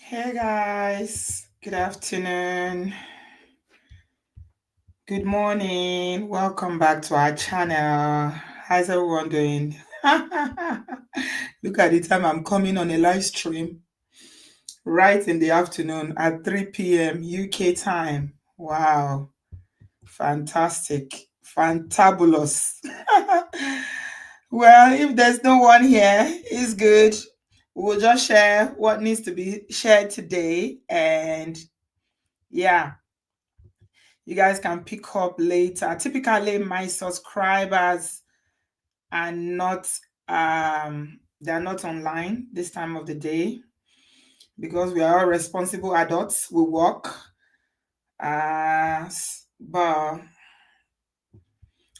Hey guys, good afternoon, good morning, welcome back to our channel. How's everyone doing? Look at the time I'm coming on a live stream right in the afternoon at 3 p.m. UK time. Wow, fantastic, fantabulous. Well, if there's no one here, it's good. We'll just share what needs to be shared today and yeah, you guys can pick up later. Typically, my subscribers are not they're not online this time of the day because we are all responsible adults. We work. But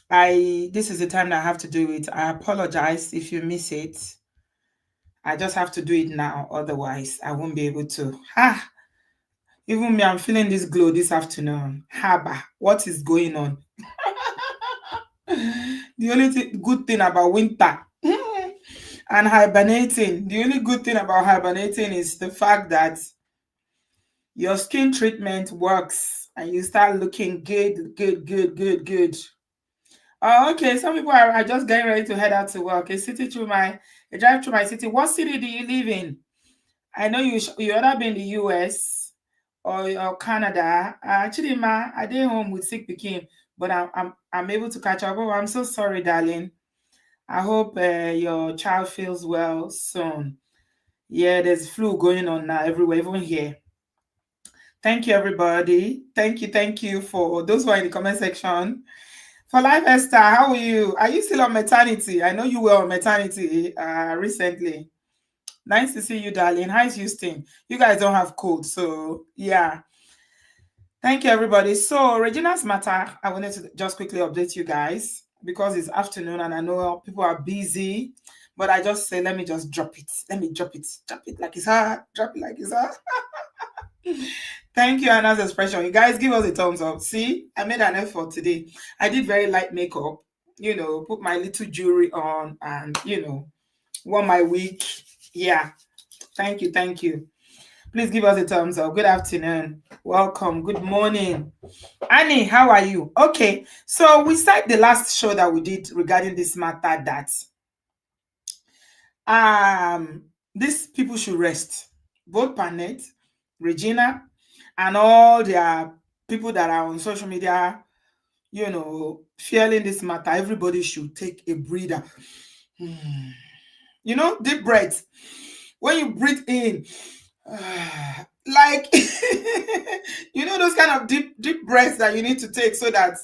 I this is the time that I have to do it. I apologize if you miss it. I just have to do it now, otherwise I won't be able to. Even me, I'm feeling this glow this afternoon. Haba, what is going on? The only good thing about winter and hibernating, the only good thing about hibernating is the fact that your skin treatment works and you start looking good, good, good, good, good. Oh, okay. Some people are just getting ready to head out to work. A drive through my city. What city do you live in? I know you either be in the US or Canada. Actually, I did home with sick pikin, but I'm able to catch up. Oh, I'm so sorry, darling. I hope your child feels well soon. Yeah, there's flu going on now everywhere, even here. Thank you, everybody. Thank you for those who are in the comment section. For Life Esther, how are you? Are you still on maternity? I know you were on maternity recently. Nice to see you, darling. Hi, Houston. You guys don't have cold, so yeah. Thank you, everybody. So, Regina's matter, I wanted to just quickly update you guys because it's afternoon and I know people are busy, but I just say, let me just drop it. Let me drop it. Drop it like it's hot. Drop it like it's hot. Thank you, Anna's expression. You guys give us a thumbs up. See, I made an effort today. I did very light makeup, put my little jewelry on and, wore my wig. Yeah. Thank you. Thank you. Please give us a thumbs up. Good afternoon. Welcome. Good morning. Annie, how are you? Okay. So we said the last show that we did regarding this matter that these people should rest. Both Panet, Regina, and all their people that are on social media, feeling this matter. Everybody should take a breather. Deep breath. When you breathe in, like those kind of deep breaths that you need to take so that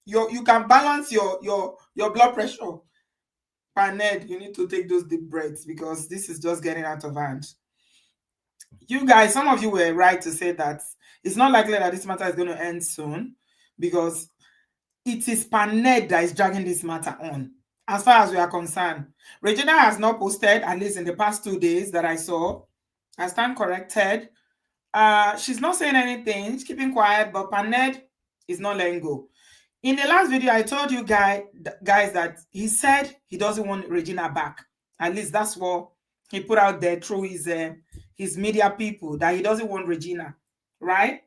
you can balance your blood pressure. Paned, you need to take those deep breaths because this is just getting out of hand. You guys, some of you were right to say that it's not likely that this matter is going to end soon because it is Paned that is dragging this matter on. As far as we are concerned, Regina has not posted, at least in the past 2 days that I saw. I stand corrected. She's not saying anything. She's keeping quiet, but Paned is not letting go. In the last video, I told you guys that he said he doesn't want Regina back. At least that's what he put out there through his media people, that he doesn't want Regina, right?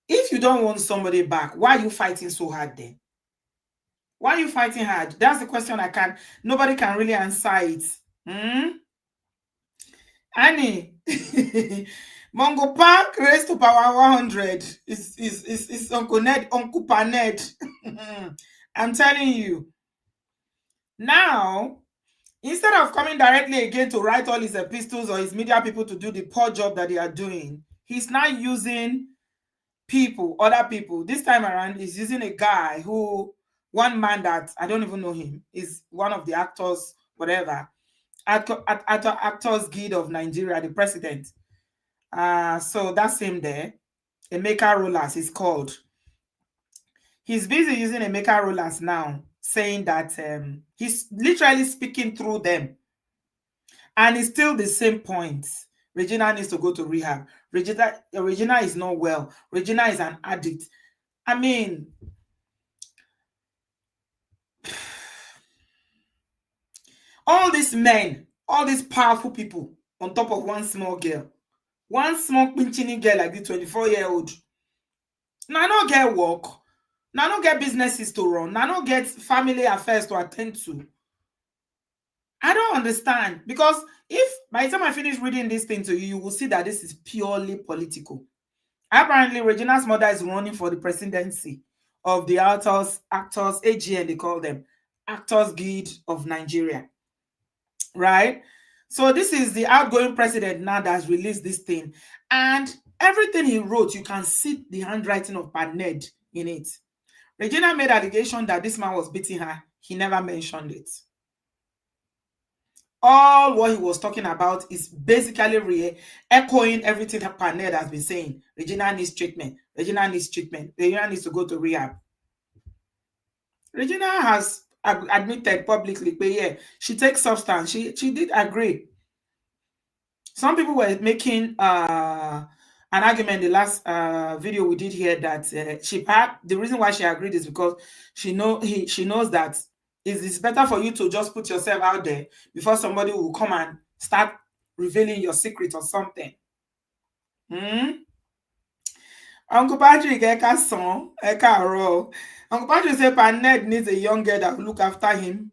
If you don't want somebody back, why are you fighting so hard then? Why are you fighting hard? That's the question nobody can really answer it. Annie, Mongo Park raised to power 100 is Uncle Ned, Uncle Paned. I'm telling you. Now, instead of coming directly again to write all his epistles or his media people to do the poor job that they are doing, he's now using other people. This time around, he's using a guy one man that I don't even know him, is one of the actors, whatever, Actors Guild of Nigeria, the president. So that's him there. Emeka Rollers is called. He's busy using Emeka Rollers now, saying that he's literally speaking through them. And it's still the same point. Regina needs to go to rehab. Regina is not well. Regina is an addict. I mean, all these men, all these powerful people on top of one small girl, One small pinching girl like the 24-year-old. Now no get work. Now no get businesses to run. Now no get family affairs to attend to. I don't understand because if by the time I finish reading this thing to you, you will see that this is purely political. Apparently, Regina's mother is running for the presidency of the actors AGN, they call them Actors Guild of Nigeria, right? So this is the outgoing president now that has released this thing, and everything he wrote, you can see the handwriting of Paned in it. Regina made allegation that this man was beating her. He never mentioned it. All what he was talking about is basically echoing everything that Paned has been saying. Regina needs treatment. Regina needs treatment. Regina needs to go to rehab. Regina has admitted publicly, but yeah, she takes substance. She did agree. Some people were making an argument the last video we did here that the reason why she agreed is because she knows that it's better for you to just put yourself out there before somebody will come and start revealing your secret or something. Uncle Patrick, Uncle Patrick said Paned needs a young girl that will look after him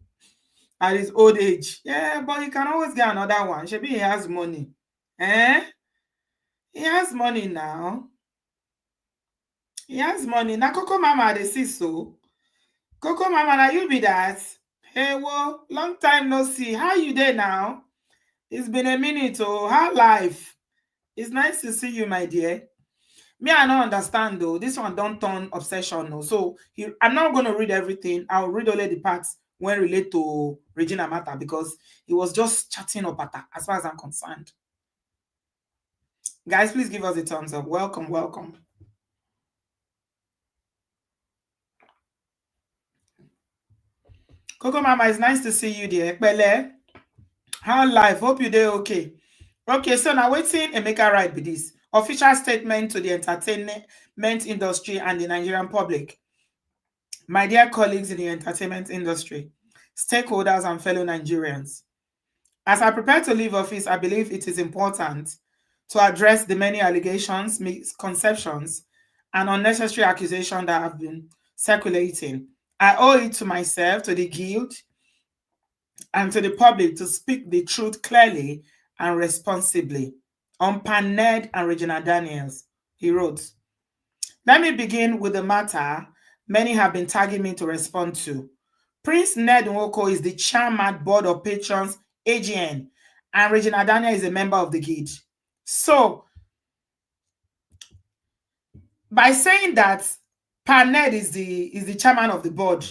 at his old age. Yeah, but he can always get another one. Maybe he has money. He has money now. He has money. Now Coco Mama, they see so. Coco Mama, now you be that. Hey, well, long time no see. How you there now? It's been a minute, oh. How life? It's nice to see you, my dear. Me, I don't understand though. This one don't turn obsession, no. So I'm not going to read everything. I'll read only the parts when relate to Regina matter because he was just chatting up at her, as far as I'm concerned. Guys, please give us a thumbs up. Welcome, welcome. Coco Mama, it's nice to see you there. Bele, how life? Hope you there okay. Okay, so now waiting Emeka write with this. Official statement to the entertainment industry and the Nigerian public. My dear colleagues in the entertainment industry, stakeholders and fellow Nigerians, as I prepare to leave office, I believe it is important to address the many allegations, misconceptions, and unnecessary accusations that have been circulating. I owe it to myself, to the guild, and to the public to speak the truth clearly and responsibly. On Paned and Regina Daniels, he wrote, let me begin with the matter many have been tagging me to respond to. Prince Ned Nwoko is the chairman board of patrons AGN, and Regina Daniel is a member of the guild. So, by saying that Paned is the chairman of the board,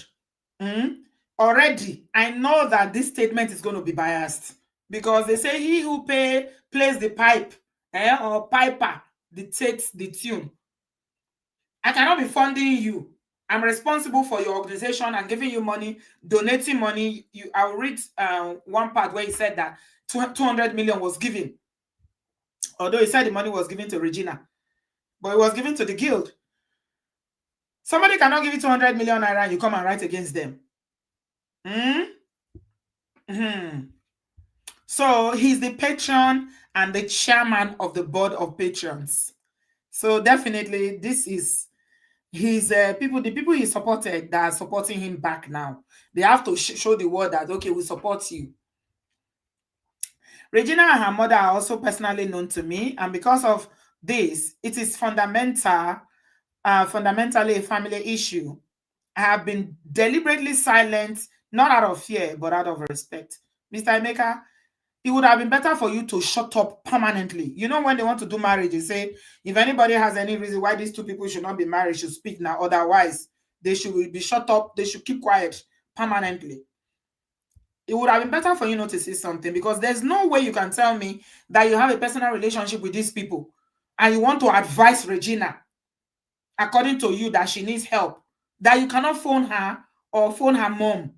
already I know that this statement is going to be biased because they say he who plays the pipe or piper dictates the tune. I cannot be funding you. I'm responsible for your organization and giving you money, donating money. I'll read one part where he said that 200 million was given. Although he said the money was given to Regina, but it was given to the guild. Somebody cannot give you 200 million naira and you come and write against them. So he's the patron and the chairman of the board of patrons. So definitely this is his the people he supported that are supporting him back now. They have to show the world that, okay, we support you. Regina and her mother are also personally known to me, and because of this, it is fundamentally a family issue. I have been deliberately silent, not out of fear, but out of respect. Mr. Emeka, it would have been better for you to shut up permanently. You know, when they want to do marriage, they say, if anybody has any reason why these two people should not be married, should speak now. Otherwise, they should be shut up. They should keep quiet permanently. It would have been better for you not to say something because there's no way you can tell me that you have a personal relationship with these people and you want to advise Regina, according to you, that she needs help, that you cannot phone her or phone her mom.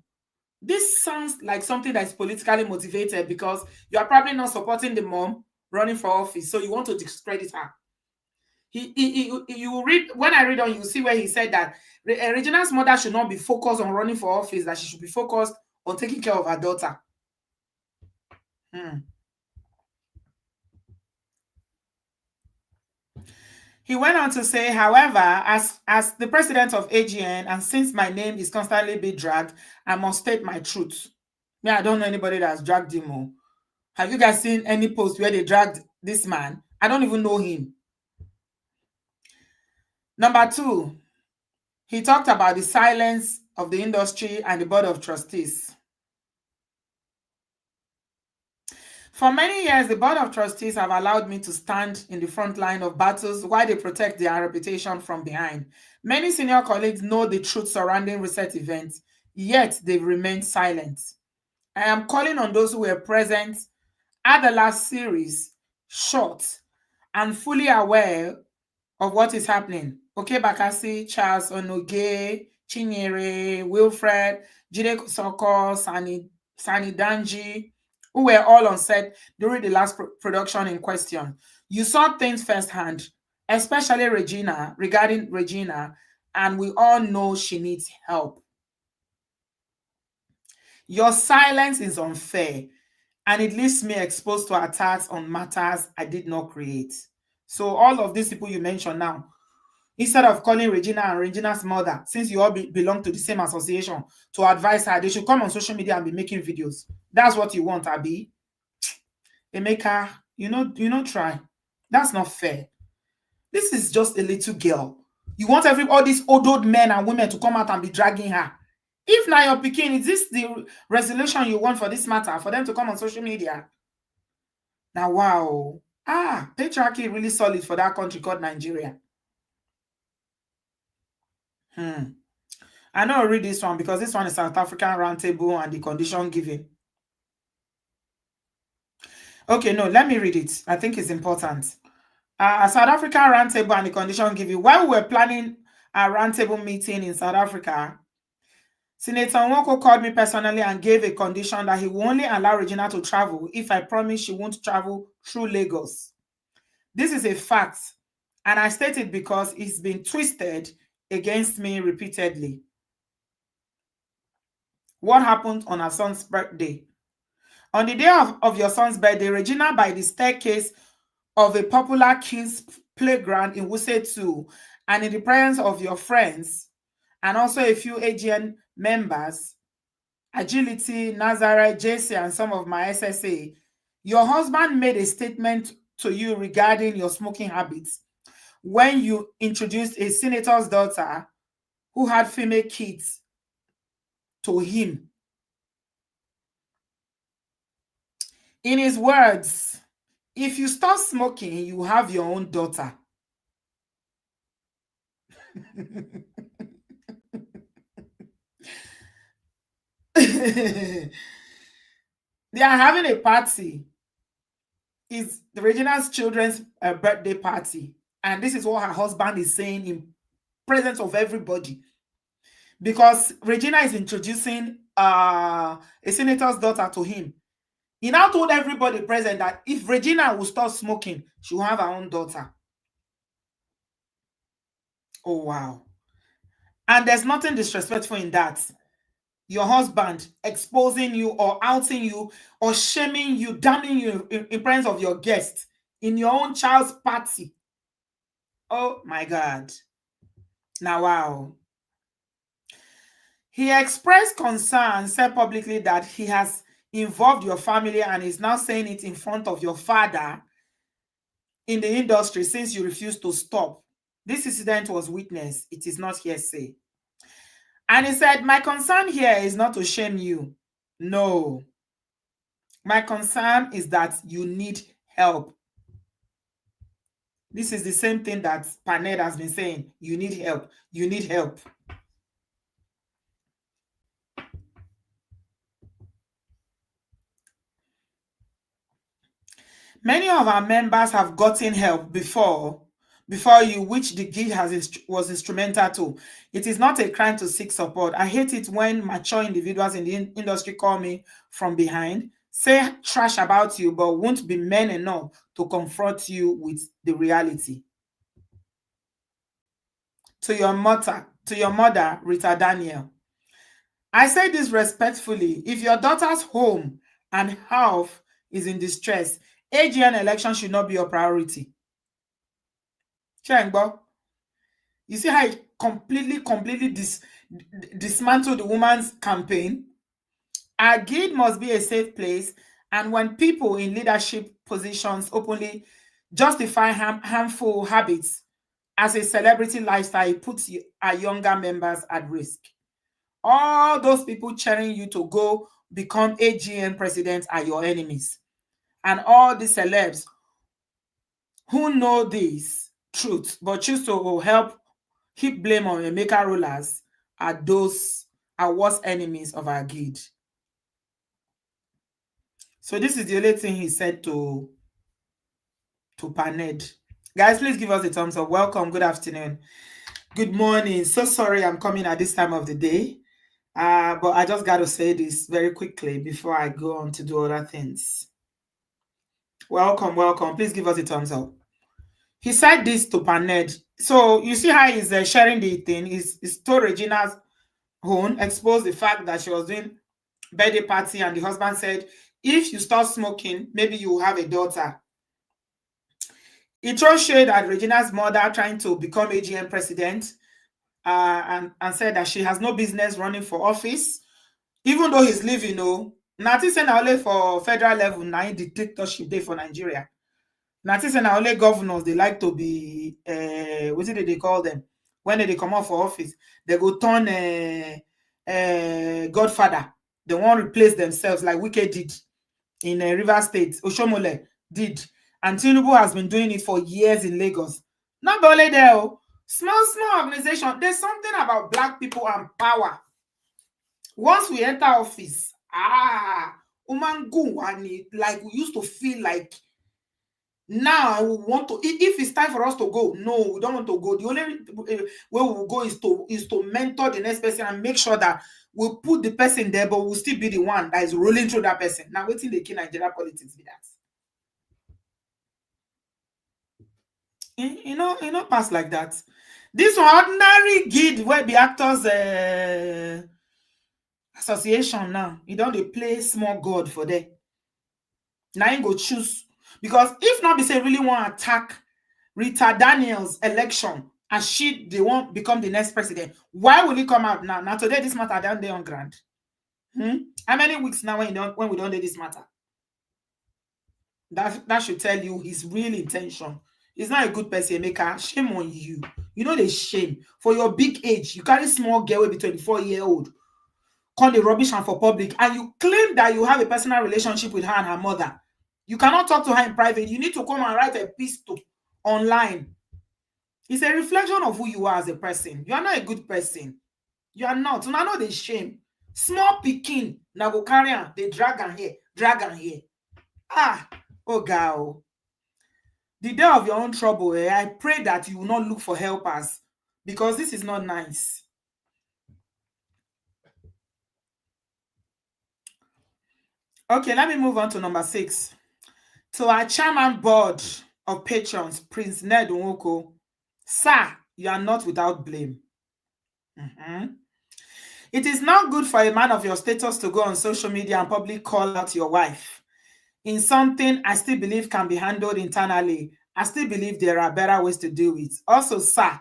This sounds like something that is politically motivated because you are probably not supporting the mom running for office, so you want to discredit her. You read, when I read on, you see where he said that Regina's mother should not be focused on running for office, that she should be focused on taking care of her daughter. He went on to say, however, as the president of AGN, and since my name is constantly being dragged, I must state my truth. Yeah, I don't know anybody that's dragged him. Oh. Have you guys seen any post where they dragged this man? I don't even know him. Number two, he talked about the silence of the industry and the board of trustees. For many years, the board of trustees have allowed me to stand in the front line of battles while they protect their reputation from behind. Many senior colleagues know the truth surrounding reset events, yet they've remained silent. I am calling on those who were present at the last series, short, and fully aware of what is happening. Okay, Bakasi, Charles Onoge, Chinyere, Wilfred, Jide Soko, Sani Danji, who were all on set during the last production in question. You saw things firsthand, especially Regina, regarding Regina, and we all know she needs help. Your silence is unfair, and it leaves me exposed to attacks on matters I did not create. So all of these people you mentioned now, instead of calling Regina and Regina's mother, since you all belong to the same association, to advise her, they should come on social media and be making videos. That's what you want, Abi. Emeka, try. That's not fair. This is just a little girl. You want all these old men and women to come out and be dragging her. If now you're picking, is this the resolution you want for this matter, for them to come on social media? Now, wow. Patriarchy really solid for that country called Nigeria. I know I'll read this one because this one is South African Roundtable and the condition given. Okay, no, let me read it. I think it's important. South African Roundtable and the condition given. While we were planning a roundtable meeting in South Africa, Senator Nwoko called me personally and gave a condition that he will only allow Regina to travel if I promise she won't travel through Lagos. This is a fact, and I state it because it's been twisted against me repeatedly. What happened on her son's birthday? On the day of your son's birthday, Regina, by the staircase of a popular kids' playground in Wuse 2, and in the presence of your friends, and also a few AGN members, Agility, Nazareth, JC, and some of my SSA, your husband made a statement to you regarding your smoking habits when you introduced a senator's daughter who had female kids to him. In his words, if you stop smoking, you have your own daughter. They are having a party. It's the Regina's children's birthday party. And this is what her husband is saying in presence of everybody. Because Regina is introducing a senator's daughter to him. He now told everybody present that if Regina will stop smoking, she will have her own daughter. Oh, wow. And there's nothing disrespectful in that. Your husband exposing you or outing you or shaming you, damning you in presence of your guests in your own child's party. Oh my God. Now, wow. He expressed concern, said publicly that he has involved your family and is now saying it in front of your father in the industry since you refused to stop. This incident was witnessed. It is not hearsay. And he said, my concern here is not to shame you. No. My concern is that you need help. This is the same thing that Paned has been saying. You need help. You need help. Many of our members have gotten help before you, which the guild was instrumental to. It is not a crime to seek support. I hate it when mature individuals in the industry call me from behind, say trash about you, but won't be men enough to confront you with the reality. To your mother, Rita Daniel, I say this respectfully. If your daughter's home and health is in distress, AGN election should not be your priority. Chengbo. You see how he completely dismantled the woman's campaign? Our guild must be a safe place, and when people in leadership positions openly justify harmful habits as a celebrity lifestyle, it puts our younger members at risk. All those people cheering you to go become AGN president are your enemies. And all the celebs who know this truth but choose to help heap blame on Emeka rulers are worst enemies of our guild. So this is the only thing he said to Paned. Guys, please give us a thumbs up. Welcome. Good afternoon. Good morning. So sorry I'm coming at this time of the day. But I just got to say this very quickly before I go on to do other things. Welcome. Please give us a thumbs up. He said this to Paned. So you see how he's sharing the thing. He's told Regina's own, exposed the fact that she was doing birthday party, and the husband said, if you start smoking, maybe you will have a daughter. It throws shade at Regina's mother trying to become AGM president, and said that she has no business running for office, even though he's leaving. Nothing saying only for federal level, now in dictatorship day for Nigeria. Nothing saying only governors, they like to be, what did they call them? When they come out for office, they go turn godfather. They won't replace themselves like Wike did in River State. Oshomole did. And Tinubu has been doing it for years in Lagos. Not only there, small organization. There's something about black people and power. Once we enter office, like we used to feel like now we want to, if it's time for us to go, no, we don't want to go. The only way we will go is to mentor the next person and make sure that we put the person there, but we'll still be the one that is rolling through that person. Now, waiting the key Nigeria politics be that. Pass like that. This ordinary guild where the actors association now, you don't they play small god for them. Now you go choose, because if not, they say really want to attack Rita Daniels election and they won't become the next president. Why will he come out now? Now today this matter down there on ground. How many weeks now when we don't do this matter? That should tell you his real intention. He's not a good person, Emeka. Shame on you. You know the shame. For your big age, you carry small girl will be 24-year-old. Call the rubbish and for public, and you claim that you have a personal relationship with her and her mother. You cannot talk to her in private. You need to come and write a piece online. It's a reflection of who you are as a person. You are not a good person. You are not. Now know the shame. Small pikin, now go carry on. They drag on here. Oh God. The day of your own trouble, I pray that you will not look for helpers, because this is not nice. Okay, let me move on to number 6. To our chairman board of patrons, Prince Ned Nwoko. Sir, you are not without blame. It is not good for a man of your status to go on social media and publicly call out your wife in something I still believe can be handled internally. I still believe there are better ways to do it. Also, sir,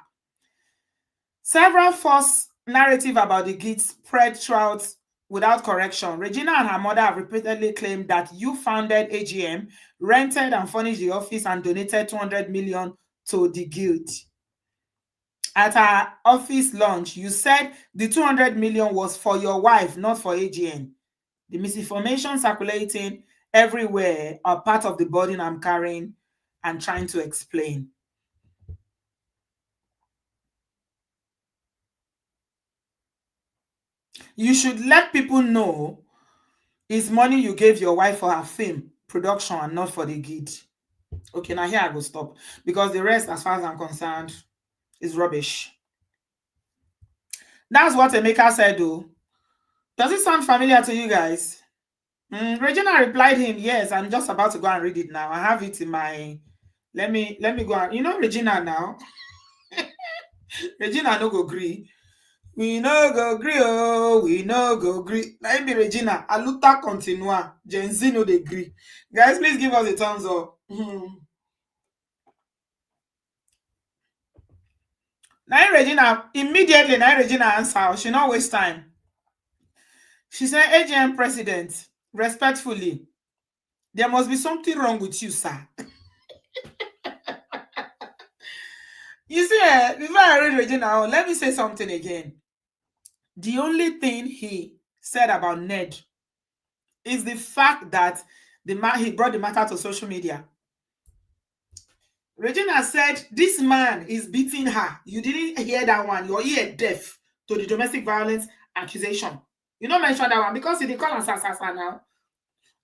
several false narratives about the gifts spread throughout without correction. Regina and her mother have repeatedly claimed that you founded AGM, rented and furnished the office, and donated 200 million to the guild. At her office launch, you said the 200 million was for your wife, not for AGM. The misinformation circulating everywhere are part of the burden I'm carrying and trying to explain. You should let people know it's money you gave your wife for her film production and not for the guild. Okay, now here I go stop, because the rest, as far as I'm concerned, is rubbish. That's what Emeka said, though. Does it sound familiar to you guys? Regina replied him, yes, I'm just about to go and read it now. I have it in my... Let me go and... You know Regina now? Regina no go gree. We no go gree, oh, we no go gree. Let me Regina, a luta continua. Gen Z no dey gree. Guys, please give us a thumbs up. Now Regina, immediately, now Regina answer. She not waste time. She said, AGM president, respectfully, there must be something wrong with you, sir. You see, before I read Regina, let me say something again. The only thing he said about Ned is the fact that he brought the matter to social media. Regina said, this man is beating her. You didn't hear that one. Your ear deaf to the domestic violence accusation. You don't mention that one because they call us assassin now.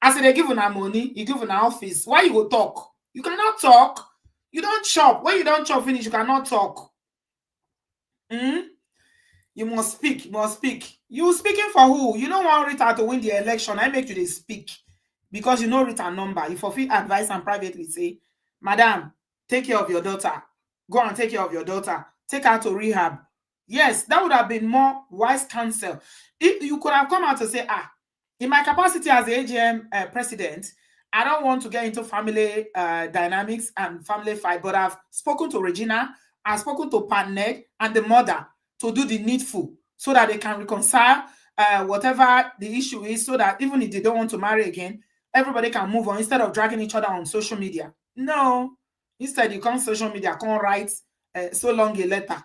As they give her money, you give her office. Why you go talk? You cannot talk. You don't chop. When you don't chop finish, you cannot talk. You must speak. You must speak. You speaking for who? You don't want Rita to win the election. I make you they speak because you know Rita number. You fulfill advice and privately say, Madam, take care of your daughter. Go and take care of your daughter. Take her to rehab. Yes, that would have been more wise counsel. If you could have come out to say, in my capacity as the AGM president, I don't want to get into family dynamics and family fight, but I've spoken to Regina, I've spoken to Ned and the mother to do the needful so that they can reconcile whatever the issue is, so that even if they don't want to marry again, everybody can move on instead of dragging each other on social media. No. Instead, you come social media, come write so long a letter.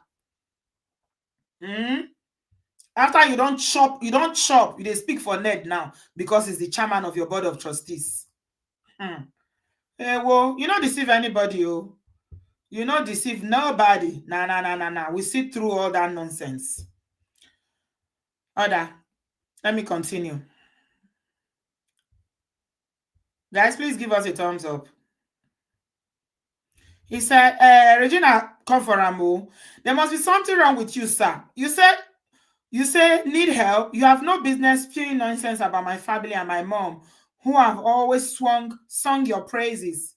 After you don't chop, you dey speak for Ned now because he's the chairman of your board of trustees. Well, you don't deceive anybody, oh. You don't deceive nobody. Nah. We see through all that nonsense. Order. Let me continue. Guys, please give us a thumbs up. He said, Regina, come for Rambo. There must be something wrong with you, sir. You say need help. You have no business spewing nonsense about my family and my mom, who have always sung your praises.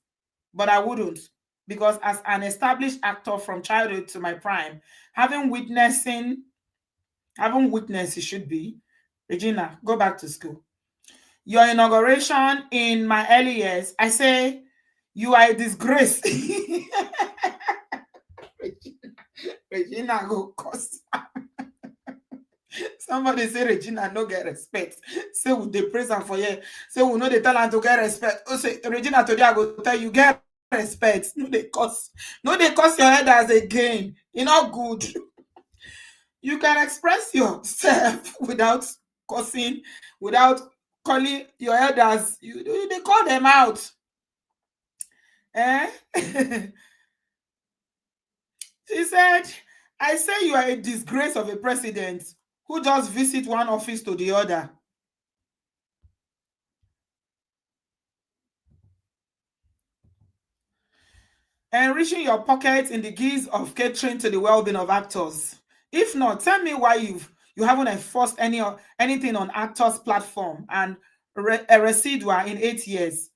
But I wouldn't, because as an established actor from childhood to my prime, having witnessed, it should be, Regina, go back to school. Your inauguration in my early years, I say you are a disgrace. Regina go cost. Somebody say Regina no get respect. Say we dey praise am for here. Say we no dey tell am to get respect. Oh, say Regina today I go tell you get respect. No dey curse your headers again. E not good. You can express yourself without cursing, without calling your elders. They call them out. She said, I say you are a disgrace of a president who just visit one office to the other. Enriching your pockets in the guise of catering to the well-being of actors. If not, tell me why you haven't enforced anything on actors' platform and a residual in 8 years.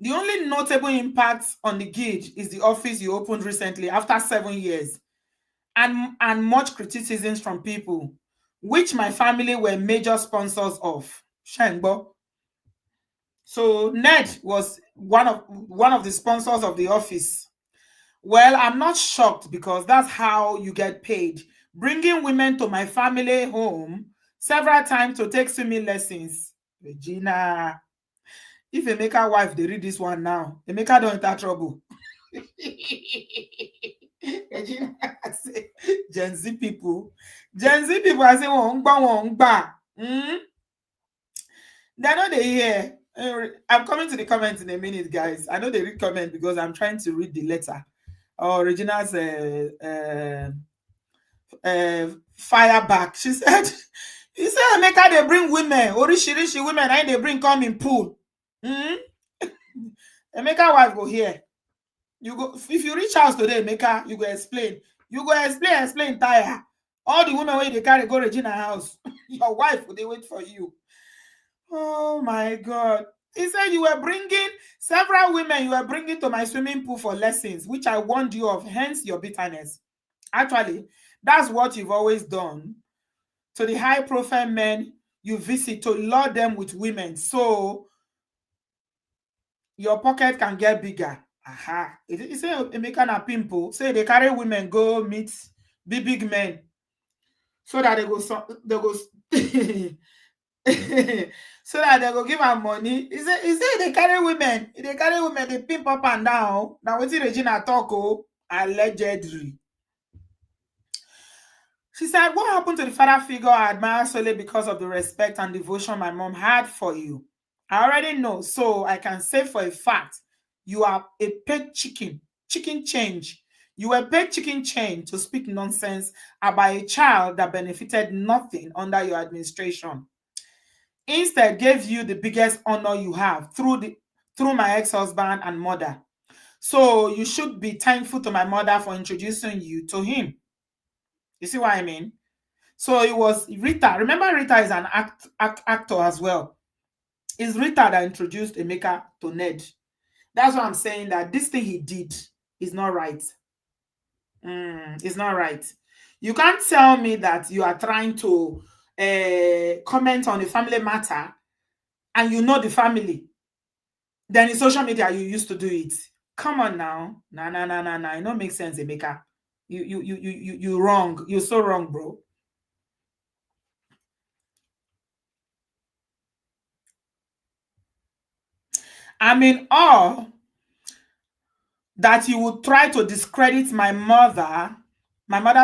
The only notable impact on the gig is the office you opened recently after 7 years, and much criticisms from people, which my family were major sponsors of. Shengbo. So Ned was one of the sponsors of the office. Well, I'm not shocked because that's how you get paid. Bringing women to my family home several times to take swimming lessons. Regina, if Emeka wife they read this one now, Emeka don't enter trouble. Regina say, Gen Z people I say won't ba. They know they hear. I'm coming to the comments in a minute, guys. I know they read comment because I'm trying to read the letter. Or Regina's fire back. She said, he said, Emeka, they bring women, Orishirishi women, and they bring come in pool. Emeka wife go here. You go if you reach house today, Emeka, you go explain. You go explain tire. All the women where they carry go Regina house. Your wife will they wait for you. Oh my God. He said you were bringing several women, you were bringing to my swimming pool for lessons, which I warned you of, hence your bitterness. Actually, that's what you've always done to the high-profile men you visit to lure them with women, so your pocket can get bigger. Aha. He say Emeka na pimple. Say they carry women go meet big men so that they go so that they go give am money. He say they carry women. They carry women, they pimp up and down. Now wetin Regina talk oh, allegedly. She said, what happened to the father figure I admire solely because of the respect and devotion my mom had for you? I already know, so I can say for a fact, you are a paid chicken change. You were paid chicken change to speak nonsense about a child that benefited nothing under your administration. Instead, gave you the biggest honor you have through my ex-husband and mother. So you should be thankful to my mother for introducing you to him. You see what I mean? So it was Rita. Remember, Rita is an actor as well. It's Rita that introduced Emeka to Ned. That's why I'm saying that this thing he did is not right. It's not right. You can't tell me that you are trying to comment on a family matter and you know the family. Then in social media, you used to do it. Come on now. Nah. It don't make sense, Emeka. You wrong. You're so wrong, bro. I mean, all that you would try to discredit my mother's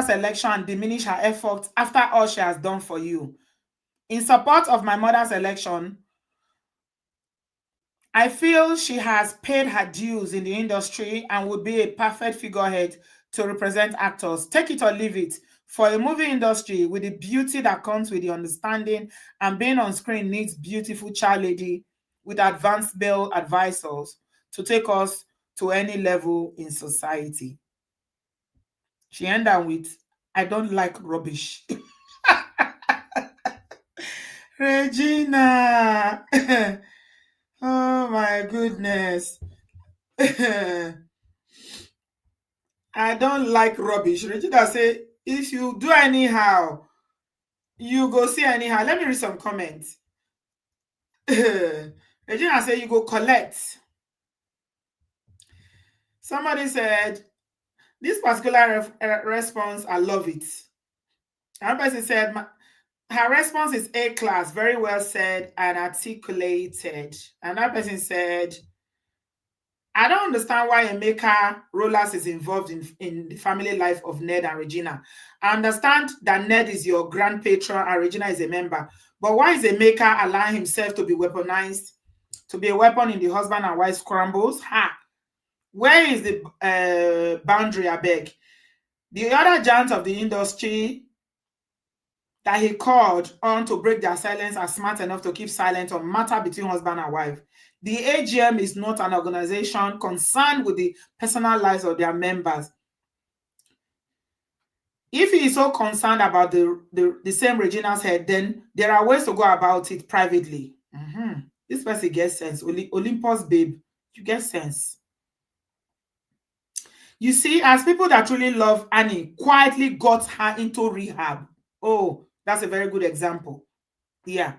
election, and diminish her efforts after all she has done for you. In support of my mother's election, I feel she has paid her dues in the industry and would be a perfect figurehead to represent actors. Take it or leave it. For a movie industry with the beauty that comes with the understanding and being on screen needs beautiful child lady with advanced male advisors to take us to any level in society. She ended with, I don't like rubbish. Regina. Oh my goodness. I don't like rubbish. Regina say, if you do anyhow, you go see anyhow. Let me read some comments. Regina say, you go collect. Somebody said, this particular response, I love it. Another person said, her response is A class, very well said and articulated. Another person said, I don't understand why Emeka Rollers is involved in the family life of Ned and Regina. I understand that Ned is your grand patron and Regina is a member. But why is Emeka allowing himself to be weaponized, to be a weapon in the husband and wife scrambles? Ha! Where is the boundary, I beg? The other giants of the industry that he called on to break their silence are smart enough to keep silent on matter between husband and wife. The AGM is not an organization concerned with the personal lives of their members. If he is so concerned about the same Regina's head, then there are ways to go about it privately. This person gets sense. Olympus, babe, you get sense. You see, as people that truly love Annie quietly got her into rehab. Oh, that's a very good example. Yeah.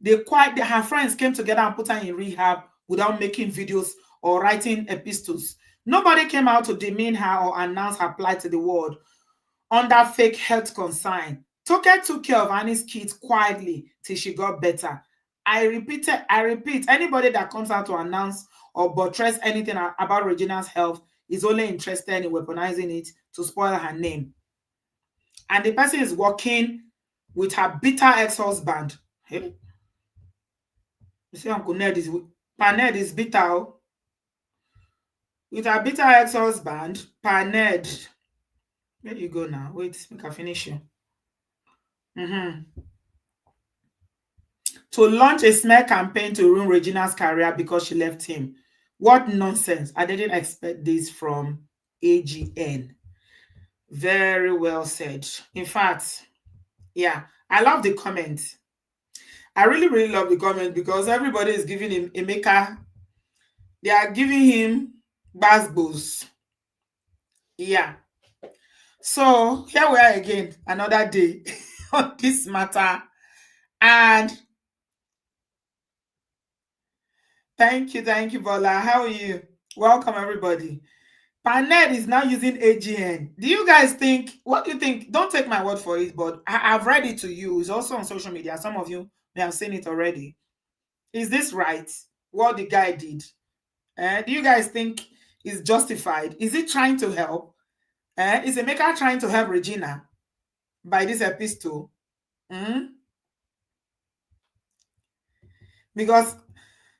Her friends came together and put her in rehab without making videos or writing epistles. Nobody came out to demean her or announce her plight to the world under fake health concern. Toke took care of Annie's kids quietly till she got better. I repeat, anybody that comes out to announce or buttress anything about Regina's health is only interested in weaponizing it to spoil her name. And the person is working with her bitter ex-husband. Hey? You see, Uncle Ned is bitter. Oh. With her bitter ex-husband, Ned. Where you go now? Wait, make I finish you. To launch a smear campaign to ruin Regina's career because she left him. What nonsense. I didn't expect this from AGN. Very well said. In fact, yeah, I love the comment. I really love the comment because everybody is giving him Emeka. They are giving him basbos. Yeah. So here we are again, another day on this matter. And thank you, Bola. How are you? Welcome, everybody. Paned is now using AGN. Do you guys think, what do you think? Don't take my word for it, but I've read it to you. It's also on social media. Some of you may have seen it already. Is this right? What the guy did? Do you guys think is justified? Is he trying to help? Is Emeka trying to help Regina by this epistle? Mm? Because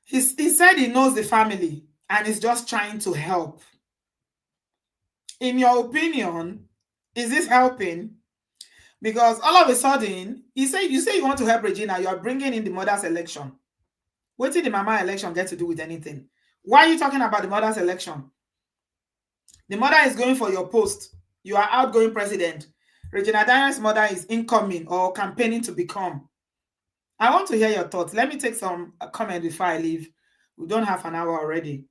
he said he knows the family and is just trying to help. In your opinion, is this helping? Because all of a sudden, you say you want to help Regina, you are bringing in the mother's election. What did the mama election get to do with anything? Why are you talking about the mother's election? The mother is going for your post. You are outgoing president. Regina Daniel's mother is incoming or campaigning to become. I want to hear your thoughts. Let me take some comment before I leave. We don't have an hour already.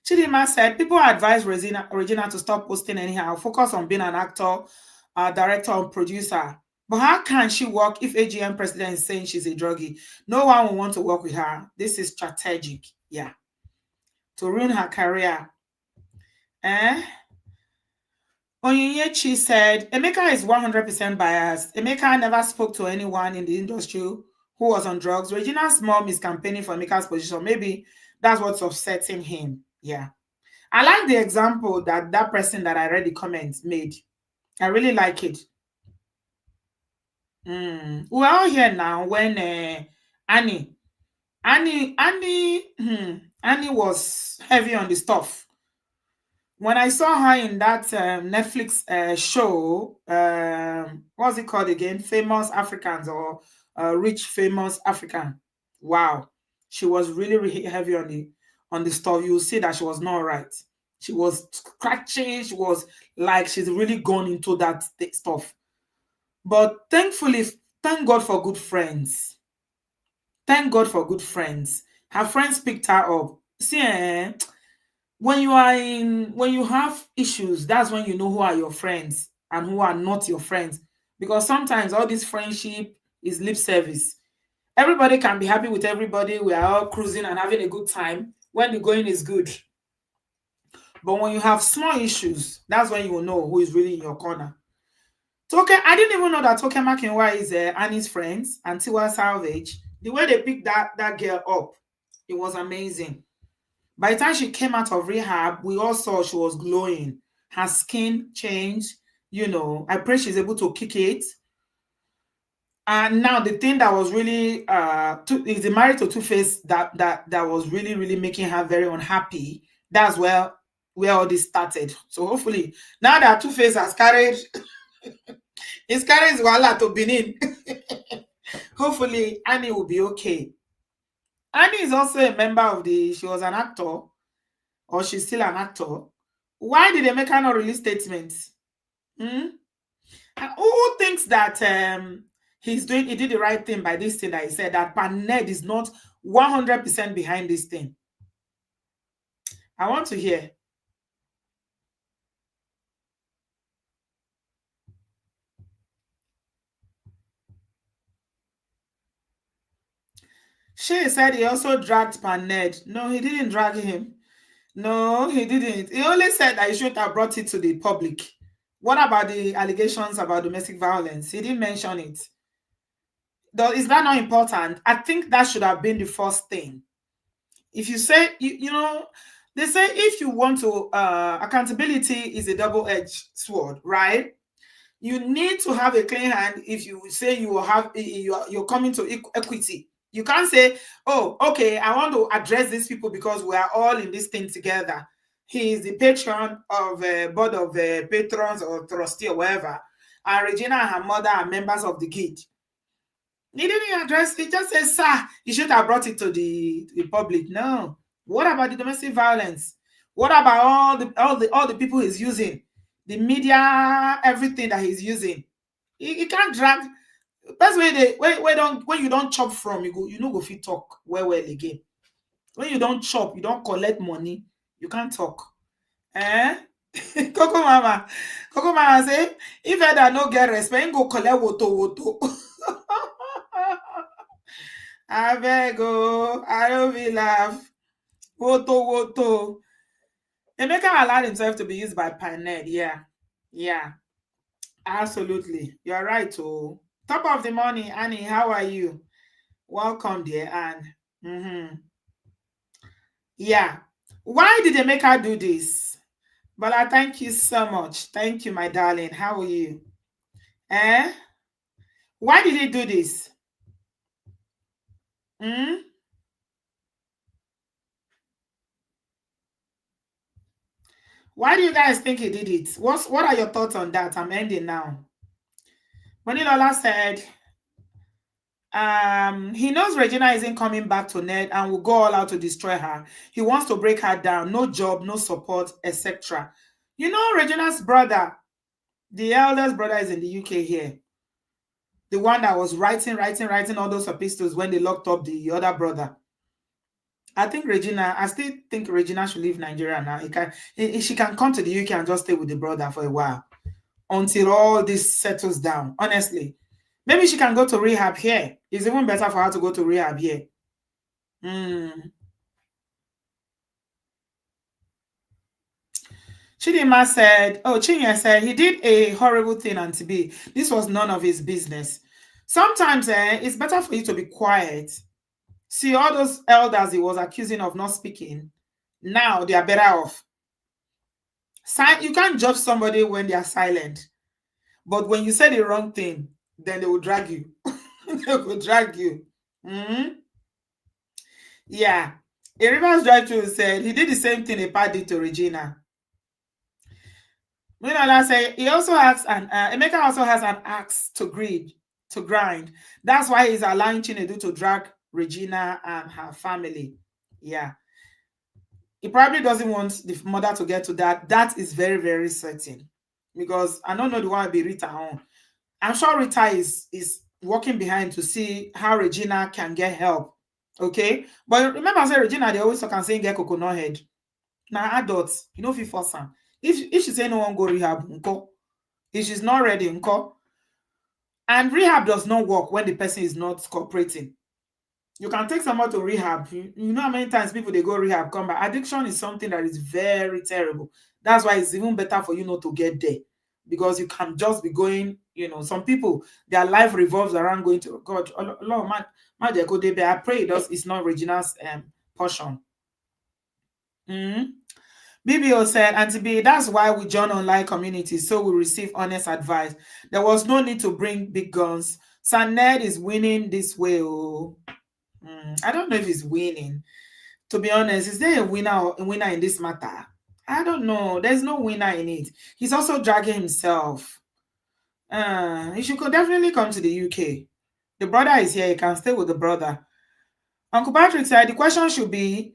Chidima said, people advise Regina to stop posting anyhow, focus on being an actor, director, or producer. But how can she work if AGM president is saying she's a druggie? No one will want to work with her. This is strategic. Yeah. To ruin her career. Onyinyechi said, Emeka is 100% biased. Emeka never spoke to anyone in the industry who was on drugs. Regina's mom is campaigning for Emeka's position. Maybe that's what's upsetting him. Yeah. I like the example that person that I read the comments made. I really like it. We're all here now when Annie was heavy on the stuff. When I saw her in that Netflix show, what's it called again? Famous Africans or Rich Famous African. Wow, she was really, really heavy on the stuff. You will see that she was not right. She was scratching. She was like she's really gone into that stuff. But thankfully, thank God for good friends. Thank God for good friends. Her friends picked her up. See, when you have issues, that's when you know who are your friends and who are not your friends. Because sometimes all this friendship is lip service. Everybody can be happy with everybody. We are all cruising and having a good time when the going is good. But when you have small issues, that's when you will know who is really in your corner. Toke, I didn't even know that Toke Makinwa is Annie's friends and Tiwa Salvage. The way they picked that girl up, it was amazing. By the time she came out of rehab, we all saw she was glowing. Her skin changed. I pray she's able to kick it. And now the thing that was really is the marriage to Two-Face that was really, really making her very unhappy. That's where all this started. So hopefully, now that Two-Face has carried his Wala to Benin, hopefully Annie will be okay. Annie is also a member of she was an actor, or she's still an actor. Why did they make her not release statements? And who thinks that he did the right thing by this thing that he said, that Paned is not 100% behind this thing? I want to hear. She said he also dragged Paned. No, he didn't drag him. No, he didn't. He only said that he should have brought it to the public. What about the allegations about domestic violence? He didn't mention it. Though, is that not important? I think that should have been the first thing. If you say, they say if you want to, accountability is a double-edged sword, right? You need to have a clean hand if you say you're coming to equity. You can't say, oh, okay, I want to address these people because we are all in this thing together. He is the patron of a board of patrons or trustee or whatever. And Regina and her mother are members of the guild. He didn't address it. He just said, sir, you should have brought it to the public. No. What about the domestic violence? What about all the people he's using? The media, everything that he's using. He can't drag. That's when you don't chop from, you know go fit talk well again. When you don't chop, you don't collect money, you can't talk. Coco Mama say, if I no get respect, go collect woto. I beg, I don't be laugh. Woto, woto. Emeka allowed himself to be used by Paned. Yeah. Yeah. Absolutely. You're right. Oh. Top of the morning, Annie. How are you? Welcome, dear Anne. Mm-hmm. Yeah. Why did Emeka do this? Bola, thank you so much. Thank you, my darling. How are you? Eh? Why did he do this? Hmm? Why do you guys think he did it? What are your thoughts on that? I'm ending now. Monilola said, he knows Regina isn't coming back to Ned and will go all out to destroy her. He wants to break her down. No job, no support, etc. You know, Regina's brother, the eldest brother, is in the UK here. The one that was writing all those epistles when they locked up the other brother. I still think Regina should leave Nigeria now. She can come to the UK and just stay with the brother for a while until all this settles down. Honestly, maybe she can go to rehab here. It's even better for her to go to rehab here. Mm. Chidima said, oh, Chinye said, he did a horrible thing, Auntie B. This was none of his business. Sometimes it's better for you to be quiet. See, all those elders he was accusing of not speaking, now they are better off. You can't judge somebody when they are silent. But when you say the wrong thing, then they will drag you. They will drag you. Mhm. Yeah. A Rivers drive-through said he did the same thing Epa did to Regina. Minola said he also has Emeka also has an axe to grind. That's why he's allowing Chinedu to drag Regina and her family. Yeah. He probably doesn't want the mother to get to that. That is very, very certain. Because I don't know the one will be Rita on. I'm sure Rita is working behind to see how Regina can get help. Okay? But remember, I said Regina, they always talk and saying get coconut head. Now adults, you know if you force her. If she say no one go rehab, unko. If she's not ready, unko. And rehab does not work when the person is not cooperating. You can take someone to rehab. You know how many times people they go rehab come back. Addiction is something that is very terrible. That's why it's even better for you not to get there, because you can just be going. You know, some people their life revolves around going to God. Lord, man, they go there. I pray it's not Regina's portion. Mhm. BBO said, Auntie B, that's why we join online communities so we receive honest advice. There was no need to bring big guns. Saned is winning this way. Oh. I don't know if he's winning. To be honest, is there a winner in this matter? I don't know. There's no winner in it. He's also dragging himself. He should definitely come to the UK. The brother is here. He can stay with the brother. Uncle Patrick said the question should be,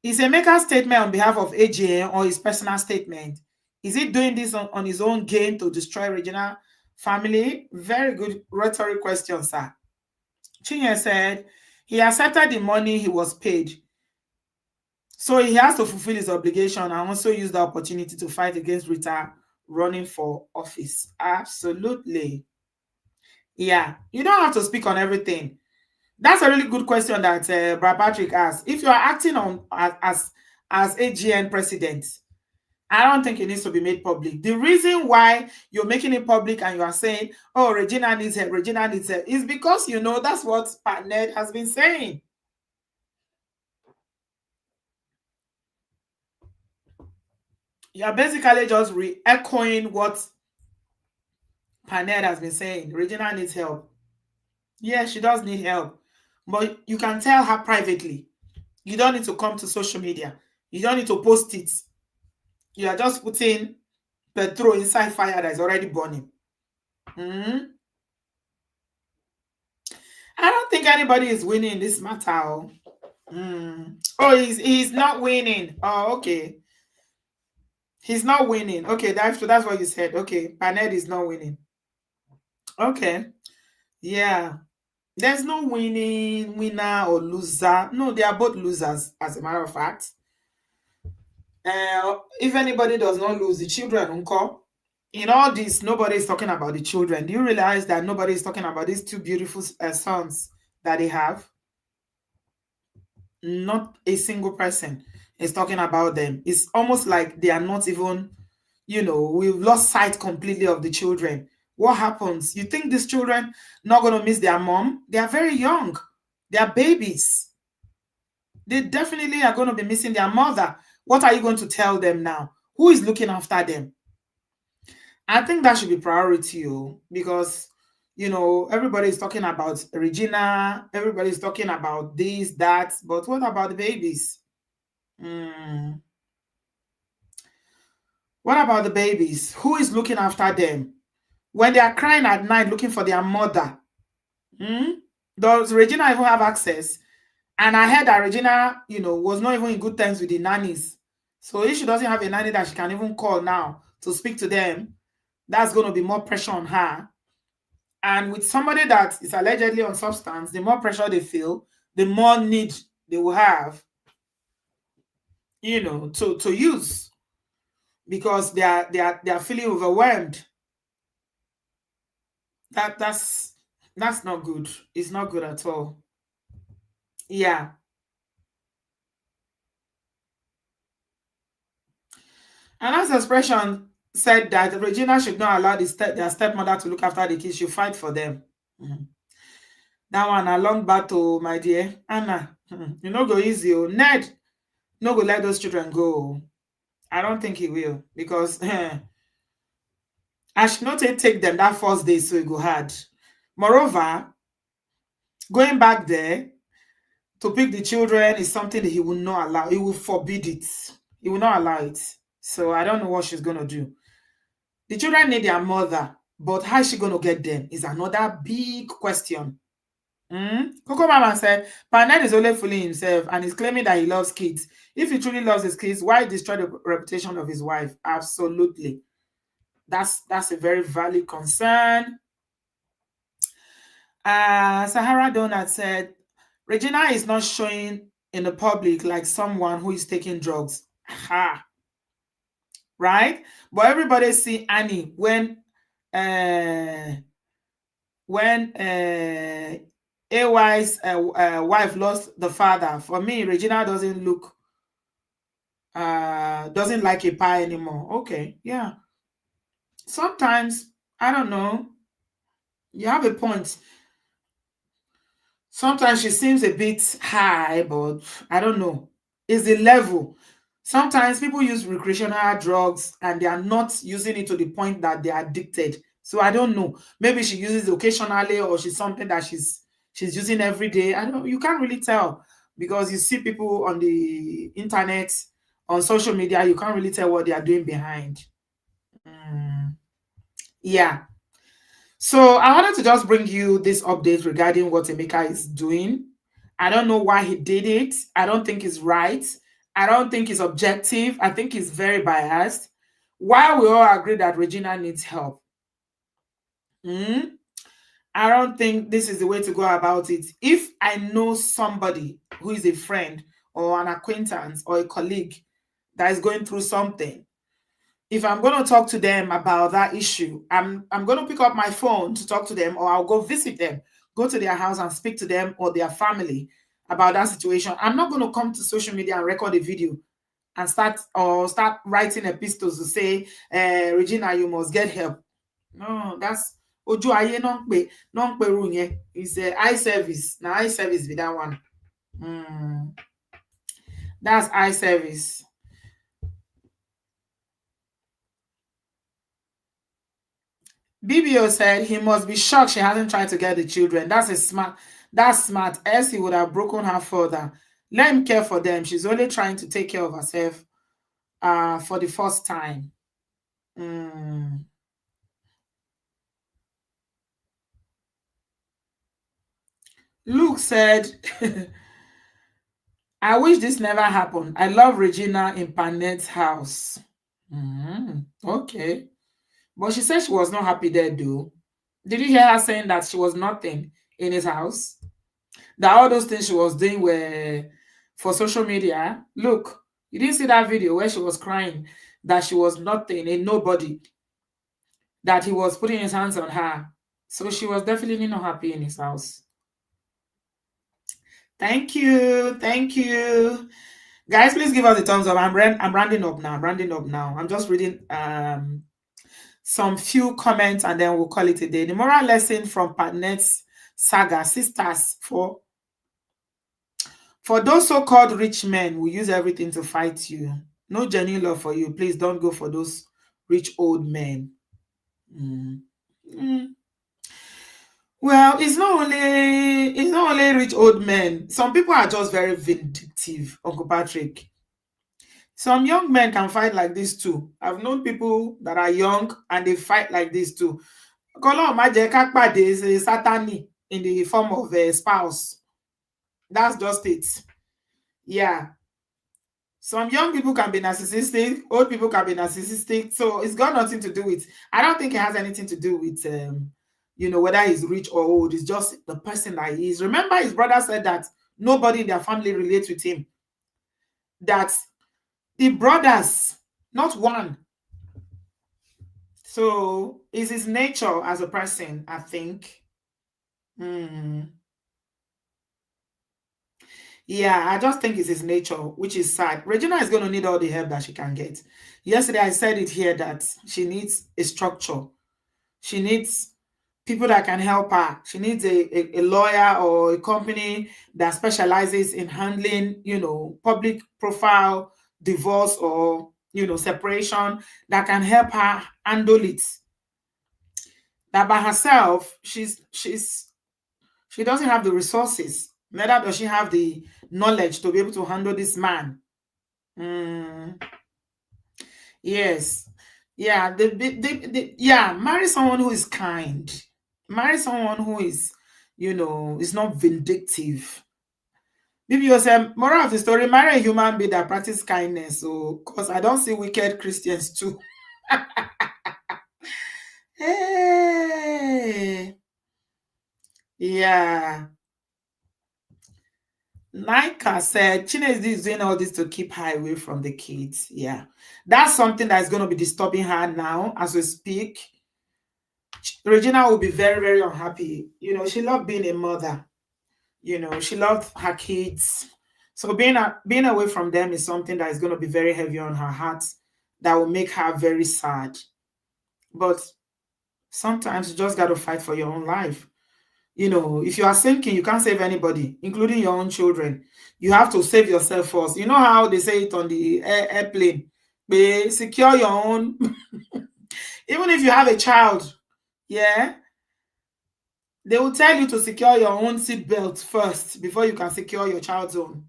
is Emeka's statement on behalf of AGN or his personal statement? Is he doing this on his own gain to destroy regional family? Very good rhetoric question, sir. Chinye said he accepted the money he was paid. So he has to fulfill his obligation and also use the opportunity to fight against Rita running for office. Absolutely. Yeah. You don't have to speak on everything. That's a really good question that Brad Patrick asked. If you are acting on as AGN president, I don't think it needs to be made public. The reason why you're making it public and you are saying, oh, Regina needs help, is because you know that's what Pat Ned has been saying. You're basically just re-echoing what Paned has been saying. Regina needs help. Yeah, she does need help. But you can tell her privately. You don't need to come to social media. You don't need to post it. You are just putting petrol inside fire that is already burning. Mhm. I don't think anybody is winning in this matter. Oh, oh he's not winning. Oh, okay. He's not winning. Okay, that's what you said. Okay, Paned is not winning. Okay. Yeah. There's no winner or loser. No, they are both losers, as a matter of fact. If anybody does not lose, the children uncle. In all this, nobody is talking about the children. Do you realize that nobody is talking about these two beautiful sons that they have? Not a single person is talking about them. It's almost like they are not even, we've lost sight completely of the children. What happens? You think these children not going to miss their mom? They are very young. They are babies. They definitely are going to be missing their mother. What are you going to tell them now? Who is looking after them? I think that should be priority, because everybody's talking about Regina, everybody's talking about this, that, but what about the babies? Mm. What about the babies? Who is looking after them when they are crying at night looking for their mother? Mm? Does Regina even have access? And I heard that Regina, was not even in good terms with the nannies. So if she doesn't have a nanny that she can even call now to speak to them, that's going to be more pressure on her. And with somebody that is allegedly on substance, the more pressure they feel, the more need they will have, to use, because they are feeling overwhelmed. That's not good. It's not good at all. Yeah. And as expression said that Regina should not allow their stepmother to look after the kids. She fight for them. Mhm. That one a long battle, my dear. Anna, you no go easy. Ned no go let those children go. I don't think he will, because I should not take them that first day, so it go hard. Moreover, going back there to pick the children is something that he will not allow. He will forbid it. He will not allow it. So I don't know what she's going to do. The children need their mother, but how is she going to get them is another big question. Coco Mama said, Panel is only fooling himself and is claiming that he loves kids. If he truly loves his kids, why destroy the reputation of his wife? Absolutely. That's a very valid concern. Sahara Donut said, Regina is not showing in the public like someone who is taking drugs. Ha! Right? But everybody see Annie uh, when AY's wife lost the father. For me, Regina doesn't like a pie anymore. Okay, yeah. Sometimes, I don't know, you have a point. Sometimes she seems a bit high, but I don't know. It's the level. Sometimes people use recreational drugs and they are not using it to the point that they are addicted. So I don't know. Maybe she uses it occasionally, or she's something that she's using every day. I don't. You can't really tell, because you see people on the internet, on social media. You can't really tell what they are doing behind. Mm, yeah. So I wanted to just bring you this update regarding what Emeka is doing. I don't know why he did it. I don't think it's right. I don't think it's objective. I think he's very biased. While we all agree that Regina needs help, I don't think this is the way to go about it. If I know somebody who is a friend or an acquaintance or a colleague that is going through something, if I'm going to talk to them about that issue, I'm going to pick up my phone to talk to them, or I'll go visit them, go to their house and speak to them or their family about that situation. I'm not going to come to social media and record a video and start writing epistles to say, Regina, you must get help. No, that's ojú ayé non pe ru yẹn. It's eye service. Now eye service be that one. That's eye service. BBO said he must be shocked she hasn't tried to get the children. That's smart. Else he would have broken her further. Let him care for them. She's only trying to take care of herself for the first time. Luke said, I wish this never happened. I love Regina in Panet's house. Okay. But she said she was not happy there, though. Did you hear her saying that she was nothing in his house? That all those things she was doing were for social media. Look, you didn't see that video where she was crying that she was nothing, a nobody, that he was putting his hands on her. So she was definitely not happy in his house. Thank you. Thank you. Guys, please give us a thumbs up. I'm rounding up now. I'm rounding up now. I'm just reading some few comments and then we'll call it a day. The moral lesson from Patnet's saga, sisters, for those so-called rich men who use everything to fight you. No genuine love for you. Please don't go for those rich old men. Mm. Mm. Well, it's not only rich old men. Some people are just very vindictive, Uncle Patrick. Some young men can fight like this too. I've known people that are young and they fight like this too. Kọ́lọ́run má jẹ́ ká pàdé Sátánì in the form of a spouse. That's just it. Yeah. Some young people can be narcissistic, old people can be narcissistic. So it's got nothing to do with, I don't think it has anything to do with, whether he's rich or old. It's just the person that he is. Remember, his brother said that nobody in their family relates with him. That the brothers, not one. So it's his nature as a person, I think. Hmm. Yeah, I just think it's his nature, which is sad. Regina is going to need all the help that she can get. Yesterday, I said it here that she needs a structure. She needs people that can help her. She needs a lawyer or a company that specializes in handling, public profile, divorce, or, separation, that can help her handle it. That by herself, she doesn't have the resources. Neither does she have the knowledge to be able to handle this man. Mm, yes. Yeah. Yeah. Marry someone who is kind. Marry someone who is not vindictive. Maybe you say, moral of the story, marry a human being that practice kindness. So, because I don't see wicked Christians too. Hey. Yeah. Nika said, Chinedu is doing all this to keep her away from the kids. Yeah. That's something that is going to be disturbing her now as we speak. Regina will be very, very unhappy. She loved being a mother. She loved her kids. So being away from them is something that is going to be very heavy on her heart, that will make her very sad. But sometimes you just got to fight for your own life. If you are sinking, you can't save anybody, including your own children. You have to save yourself first. You know how they say it on the airplane? Secure your own. Even if you have a child, yeah, they will tell you to secure your own seatbelt first before you can secure your child's own.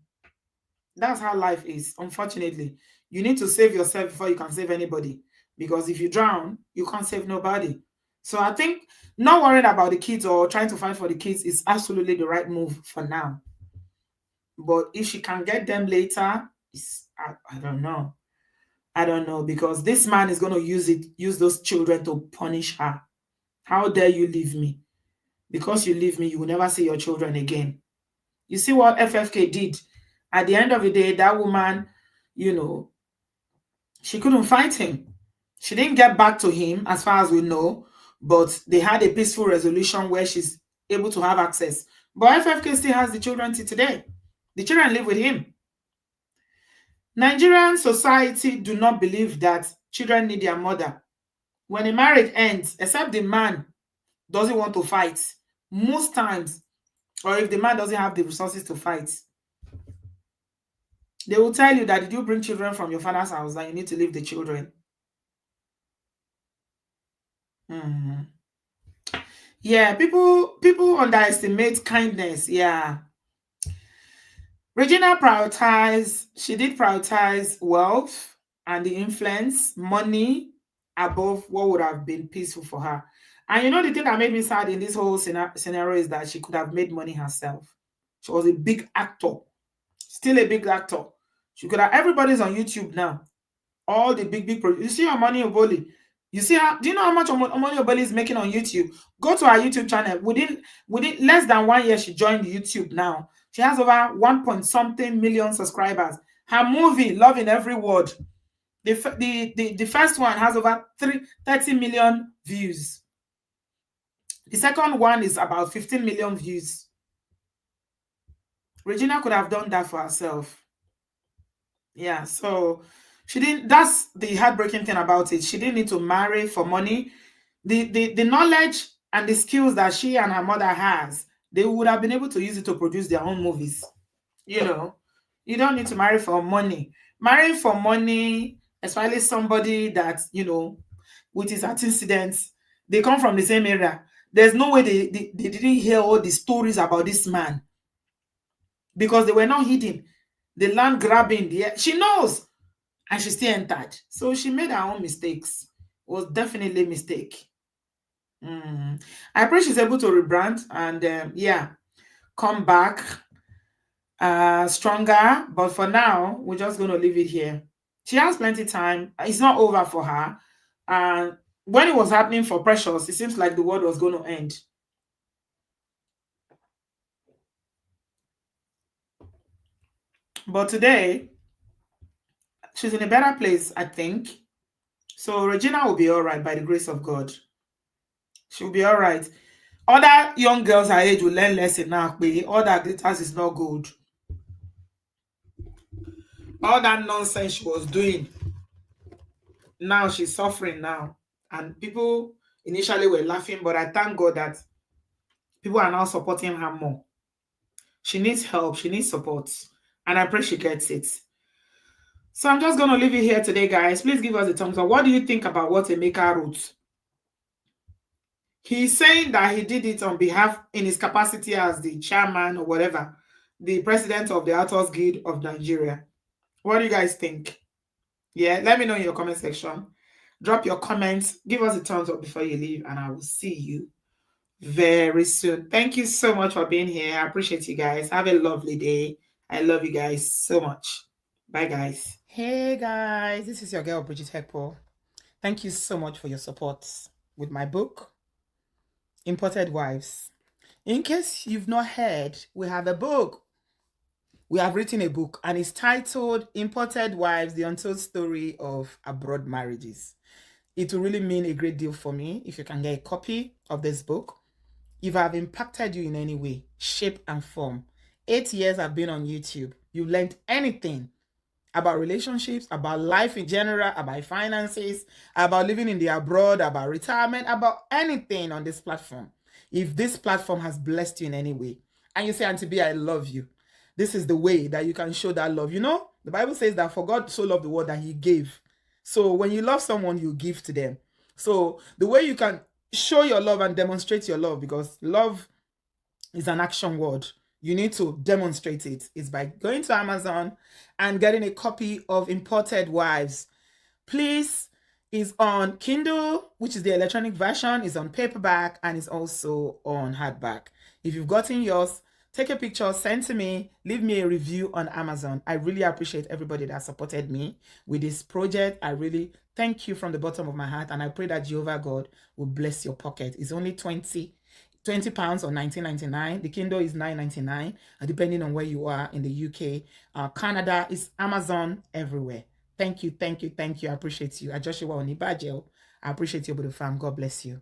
That's how life is, unfortunately. You need to save yourself before you can save anybody. Because if you drown, you can't save nobody. So I think not worrying about the kids or trying to fight for the kids is absolutely the right move for now. But if she can get them later, I don't know. I don't know, because this man is going to use those children to punish her. How dare you leave me? Because you leave me, you will never see your children again. You see what FFK did? At the end of the day, that woman, she couldn't fight him. She didn't get back to him, as far as we know, but they had a peaceful resolution where she's able to have access. But FFK still has the children till today. The children live with him. Nigerian society do not believe that children need their mother. When a marriage ends, except the man doesn't want to fight, most times, or if the man doesn't have the resources to fight, they will tell you that, did you bring children from your father's house, that you need to leave the children? Mhm. Yeah, people underestimate kindness. Yeah. Regina she did prioritize wealth and the influence, money, above what would have been peaceful for her. And the thing that made me sad in this whole scenario is that she could have made money herself. She was a big actor, still a big actor. She could have, everybody's on YouTube now. All the big you see her money Oboli. You see how, do you know how much money Oboli is making on YouTube? Go to her YouTube channel. Within less than 1 year, she joined YouTube now. She has over 1 point something million subscribers. Her movie, Love in Every Word, the first one has over 30 million views. The second one is about 15 million views. Regina could have done that for herself. Yeah, so she didn't. That's the heartbreaking thing about it. She didn't need to marry for money. The knowledge and the skills that she and her mother has, they would have been able to use it to produce their own movies. You know, you don't need to marry for money. Marrying for money, especially somebody that, with his antecedents, they come from the same area. There's no way they didn't hear all the stories about this man, because they were not hidden. The land grabbing, she knows, and she still entered. So she made her own mistakes. It was definitely a mistake. I pray she's able to rebrand and come back stronger. But for now, we're just going to leave it here. She has plenty time. It's not over for her. And when it was happening for Precious, it seems like the world was going to end. But today, she's in a better place, I think. So Regina will be all right by the grace of God. She'll be all right. Other young girls her age will learn lesson now. All that glitters is not gold. All that nonsense she was doing, now she's suffering now. And people initially were laughing, but I thank God that people are now supporting her more. She needs help, she needs support, and I pray she gets it. So I'm just going to leave it here today, guys. Please give us a thumbs up. What do you think about what Emeka wrote? He's saying that he did it on behalf, in his capacity as the chairman or whatever, the president of the Authors Guild of Nigeria. What do you guys think? Yeah, let me know in your comment section. Drop your comments. Give us a thumbs up before you leave, and I will see you very soon. Thank you so much for being here. I appreciate you guys. Have a lovely day. I love you guys so much. Bye, guys. Hey, guys. This is your girl, Bridget Hekpo. Thank you so much for your support with my book, Imported Wives. In case you've not heard, we have a book. We have written a book, and it's titled Imported Wives, The Untold Story of Abroad Marriages. It will really mean a great deal for me if you can get a copy of this book. If I've impacted you in any way, shape and form, 8 years I've been on YouTube, you've learned anything about relationships, about life in general, about finances, about living in the abroad, about retirement, about anything on this platform. If this platform has blessed you in any way, and you say, Auntie B, I love you, this is the way that you can show that love. You know, the Bible says that for God so loved the world that he gave. So when you love someone, you give to them. So the way you can show your love and demonstrate your love, because love is an action word, you need to demonstrate it, is by going to Amazon and getting a copy of Imported Wives. Please, is on Kindle, which is the electronic version, is on paperback, and is also on hardback. If you've gotten yours, take a picture, send to me, leave me a review on Amazon. I really appreciate everybody that supported me with this project. I really thank you from the bottom of my heart, and I pray that Jehovah God will bless your pocket. It's only £20 or $19.99. The Kindle is $9.99, depending on where you are in the UK. Canada is Amazon everywhere. Thank you, thank you, thank you. I appreciate you. I Joshua Onibajel. I appreciate you, Obodo fam. God bless you.